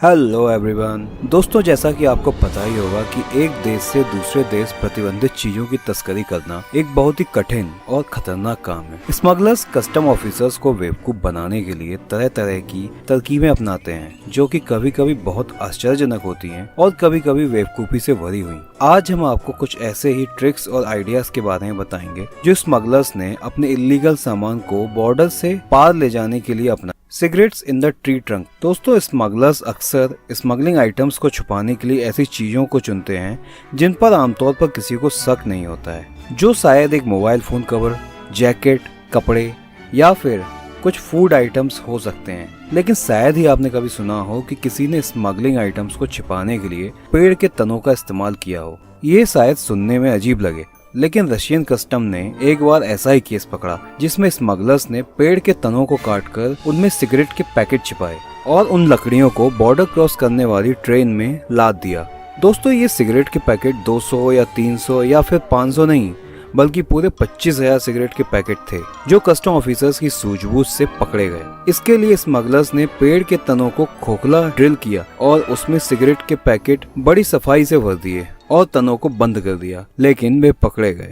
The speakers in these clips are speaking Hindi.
Hello everyone. दोस्तों, जैसा कि आपको पता ही होगा कि एक देश से दूसरे देश प्रतिबंधित चीजों की तस्करी करना एक बहुत ही कठिन और खतरनाक काम है। स्मगलर्स कस्टम ऑफिसर्स को बेवकूफ बनाने के लिए तरह तरह की तरकीबें अपनाते हैं, जो कि कभी कभी बहुत आश्चर्यजनक होती हैं और कभी कभी बेवकूफी से भरी हुई। आज हम आपको कुछ ऐसे ही ट्रिक्स और आइडियाज के बारे में बताएंगे जो स्मगलर्स ने अपने इलीगल सामान को बॉर्डर से पार ले जाने के लिए अपना। Cigarettes in the tree trunk. दोस्तों, स्मगलर्स अक्सर स्मगलिंग आइटम्स को छुपाने के लिए ऐसी चीजों को चुनते हैं जिन पर आमतौर पर किसी को शक नहीं होता है, जो शायद एक मोबाइल फोन कवर, जैकेट, कपड़े या फिर कुछ फूड आइटम्स हो सकते हैं। लेकिन शायद ही आपने कभी सुना हो कि किसी ने स्मगलिंग आइटम्स को छिपाने के लिए पेड़ के तनों का इस्तेमाल किया हो। ये शायद सुनने में अजीब लगे, लेकिन रशियन कस्टम ने एक बार ऐसा ही केस पकड़ा जिसमें स्मगलर्स ने पेड़ के तनों को काटकर उनमें सिगरेट के पैकेट छिपाए और उन लकड़ियों को बॉर्डर क्रॉस करने वाली ट्रेन में लाद दिया। दोस्तों, ये सिगरेट के पैकेट 200 या 300 या फिर 500 नहीं, बल्कि पूरे 25,000 सिगरेट के पैकेट थे, जो कस्टम ऑफिसर्स की सूझबूझ से पकड़े गए। इसके लिए स्मगलर्स ने पेड़ के तनों को खोखला ड्रिल किया और उसमें सिगरेट के पैकेट बड़ी सफाई से भर दिए और तनों को बंद कर दिया, लेकिन वे पकड़े गए।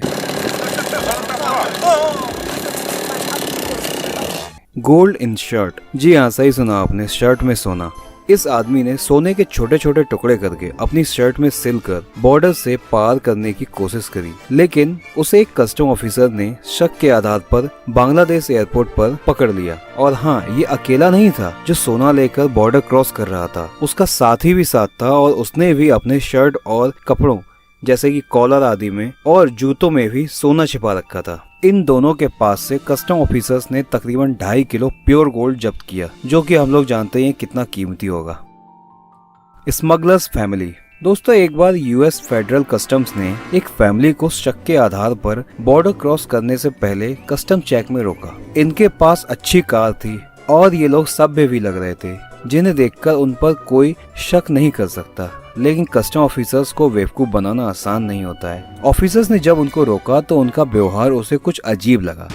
Gold in shirt. जी हाँ, सही सुना आपने, शर्ट में सोना। इस आदमी ने सोने के छोटे छोटे टुकड़े करके अपनी शर्ट में सिल कर बॉर्डर से पार करने की कोशिश करी, लेकिन उसे एक कस्टम ऑफिसर ने शक के आधार पर बांग्लादेश एयरपोर्ट पर पकड़ लिया। और हाँ, ये अकेला नहीं था जो सोना लेकर बॉर्डर क्रॉस कर रहा था, उसका साथी भी साथ था और उसने भी अपने शर्ट और कपड़ों जैसे कि कॉलर आदि में और जूतों में भी सोना छिपा रखा था। इन दोनों के पास से कस्टम ऑफिसर्स ने तकरीबन 2.5 किलो प्योर गोल्ड जब्त किया, जो कि हम लोग जानते हैं कितना कीमती होगा। Smugglers family. दोस्तों, एक बार यूएस फेडरल कस्टम्स ने एक फैमिली को शक के आधार पर बॉर्डर क्रॉस करने से पहले कस्टम चेक में रोका। इनके पास अच्छी कार थी और ये लोग सभ्य भी लग रहे थे, जिन्हें देखकर उन पर कोई शक नहीं कर सकता। लेकिन कस्टम ऑफिसर्स को बेवकूफ बनाना आसान नहीं होता है। ऑफिसर्स ने जब उनको रोका तो उनका व्यवहार उसे कुछ अजीब लगा।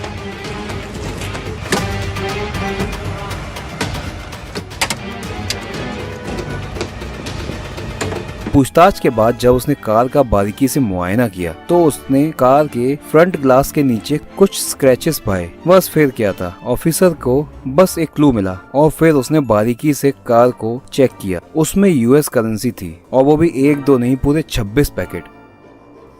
पूछताछ के बाद जब उसने कार का बारीकी से मुआयना किया तो उसने कार के फ्रंट ग्लास के नीचे कुछ स्क्रैचेस पाए। बस फिर क्या था, ऑफिसर को बस एक क्लू मिला और फिर उसने बारीकी से कार को चेक किया। उसमें यूएस करेंसी थी और वो भी 1-2 नहीं, पूरे 26 पैकेट।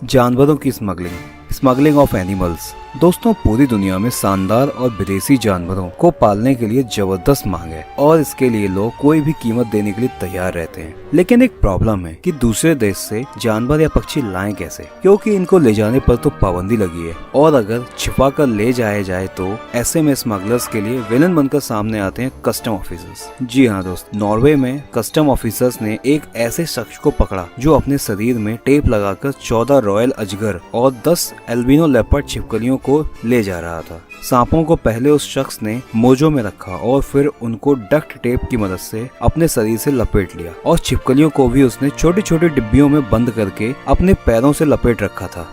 जानवरों की स्मगलिंग ऑफ एनिमल्स। दोस्तों, पूरी दुनिया में शानदार और विदेशी जानवरों को पालने के लिए जबरदस्त मांग है और इसके लिए लोग कोई भी कीमत देने के लिए तैयार रहते हैं। लेकिन एक प्रॉब्लम है कि दूसरे देश से जानवर या पक्षी लाएं कैसे, क्योंकि इनको ले जाने पर तो पाबंदी लगी है और अगर छिपा कर ले जाया जाए तो ऐसे में स्मगलर्स के लिए विलन बनकर सामने आते हैं कस्टम ऑफिसर्स। जी हाँ दोस्त, नॉर्वे में कस्टम ऑफिसर्स ने एक ऐसे शख्स को पकड़ा जो अपने शरीर में टेप लगाकर 14 रॉयल अजगर और 10 एल्बिनो लेपर्ड छिपकलियों को ले जा रहा था। सांपों को पहले उस शख्स ने मोजों में रखा और फिर उनको डक्ट टेप की मदद से अपने शरीर से लपेट लिया और छिपकलियों को भी उसने छोटी छोटी डिब्बियों में बंद करके अपने पैरों से लपेट रखा था।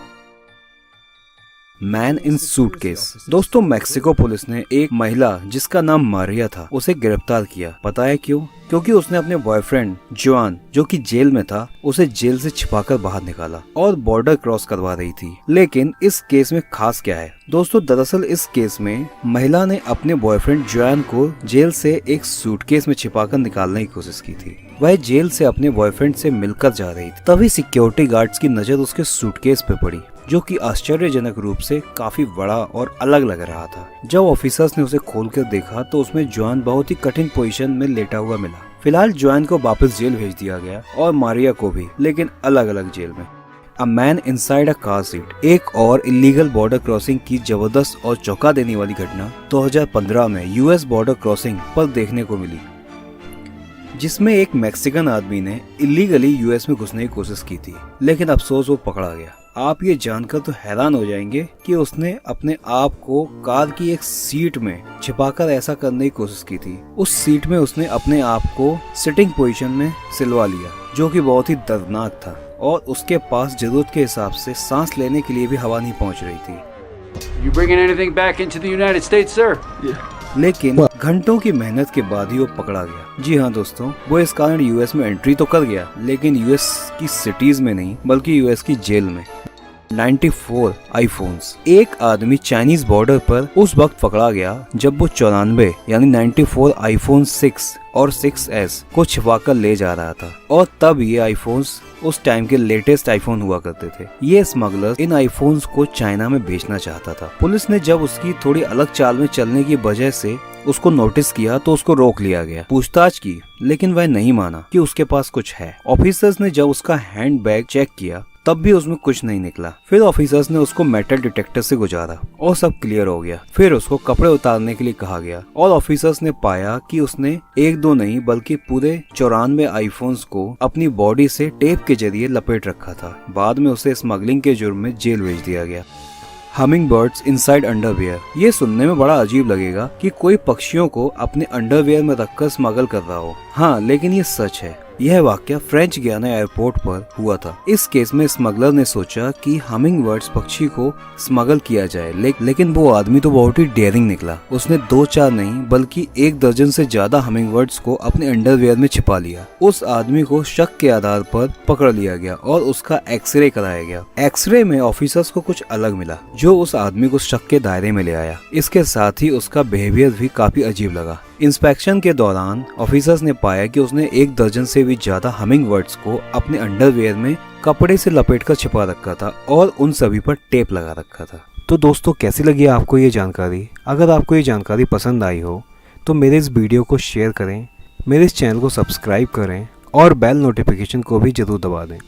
Man in suitcase. दोस्तों, मेक्सिको पुलिस ने एक महिला जिसका नाम मारिया था उसे गिरफ्तार किया। पता है क्यों? क्योंकि उसने अपने बॉयफ्रेंड जुआन, जो कि जेल में था, उसे जेल से छिपाकर बाहर निकाला और बॉर्डर क्रॉस करवा रही थी। लेकिन इस केस में खास क्या है दोस्तों, दरअसल इस केस में महिला ने अपने बॉयफ्रेंड जुआन को जेल से एक सूटकेस में छिपाकर निकालने की कोशिश की थी। वह जेल से अपने बॉयफ्रेंड से मिलकर जा रही थी, तभी सिक्योरिटी गार्ड्स की नजर उसके सूटकेस पे पड़ी, जो कि आश्चर्यजनक रूप से काफी बड़ा और अलग लग रहा था। जब ऑफिसर्स ने उसे खोलकर देखा तो उसमें जॉन बहुत ही कठिन पोजीशन में लेटा हुआ मिला। फिलहाल जॉन को वापस जेल भेज दिया गया और मारिया को भी, लेकिन अलग अलग जेल में। A man inside a car seat. एक और इलीगल बॉर्डर क्रॉसिंग की जबरदस्त और चौंका देने वाली घटना 2015 में यूएस बॉर्डर क्रॉसिंग पर देखने को मिली, जिसमें एक मैक्सिकन आदमी ने इलीगली यूएस में घुसने की कोशिश की थी, लेकिन अफसोस वो पकड़ा गया। आप ये जानकर तो हैरान हो जाएंगे कि उसने अपने आप को कार की एक सीट में छिपाकर ऐसा करने की कोशिश की थी। उस सीट में उसने अपने आप को सिटिंग पोजीशन में सिलवा लिया, जो कि बहुत ही दर्दनाक था और उसके पास जरूरत के हिसाब से सांस लेने के लिए भी हवा नहीं पहुंच रही थी। You bringing anything back into the United States, sir? Yeah. लेकिन घंटों की मेहनत के बाद ही वो पकड़ा गया। जी हाँ दोस्तों, वो इस कारण यूएस में एंट्री तो कर गया, लेकिन यूएस की सिटीज में नहीं बल्कि यूएस की जेल में। 94 आईफोन्स। एक आदमी चाइनीज बॉर्डर पर उस वक्त पकड़ा गया जब वो 94 यानी 94 आईफोन 6 और 6s को छिपाकर ले जा रहा था, और तब ये आईफोन्स उस टाइम के लेटेस्ट आईफोन हुआ करते थे। ये स्मगलर इन आईफोन्स को चाइना में बेचना चाहता था। पुलिस ने जब उसकी थोड़ी अलग चाल में चलने की वजह से उसको नोटिस किया तो उसको रोक लिया गया, पूछताछ की, लेकिन वह नहीं माना कि उसके पास कुछ है। ऑफिसर्स ने जब उसका हैंड बैग चेक किया तब भी उसमें कुछ नहीं निकला। फिर ऑफिसर्स ने उसको मेटल डिटेक्टर से गुजारा और सब क्लियर हो गया। फिर उसको कपड़े उतारने के लिए कहा गया और ऑफिसर्स ने पाया कि उसने एक दो नहीं बल्कि पूरे 94 आईफोन्स को अपनी बॉडी से टेप के जरिए लपेट रखा था। बाद में उसे स्मगलिंग के जुर्म में जेल भेज दिया गया। Humming birds inside underwear. ये सुनने में बड़ा अजीब लगेगा कि कोई पक्षियों को अपने अंडरवियर में रखकर स्मगल कर रहा हो। हाँ, लेकिन ये सच है। यह वाकया फ्रेंच गियाना एयरपोर्ट पर हुआ था। इस केस में स्मगलर ने सोचा कि हमिंग बर्ड्स पक्षी को स्मगल किया जाए, लेकिन वो आदमी तो बहुत ही डेयरिंग निकला। उसने 2-4 नहीं बल्कि 1 दर्जन से ज्यादा हमिंग बर्ड्स को अपने अंडरवियर में छिपा लिया। उस आदमी को शक के आधार पर पकड़ लिया गया और उसका एक्सरे कराया गया। एक्सरे में ऑफिसर्स को कुछ अलग मिला जो उस आदमी को शक के दायरे में ले आया। इसके साथ ही उसका बिहेवियर भी काफी अजीब लगा। इंस्पेक्शन के दौरान ऑफिसर्स ने पाया कि उसने 1 दर्जन से भी ज्यादा हमिंग बर्ड्स को अपने अंडरवियर में कपड़े से लपेटकर छिपा रखा था और उन सभी पर टेप लगा रखा था। तो दोस्तों, कैसी लगी आपको ये जानकारी? अगर आपको ये जानकारी पसंद आई हो तो मेरे इस वीडियो को शेयर करें, मेरे इस चैनल को सब्सक्राइब करें और बेल नोटिफिकेशन को भी जरूर दबा दें।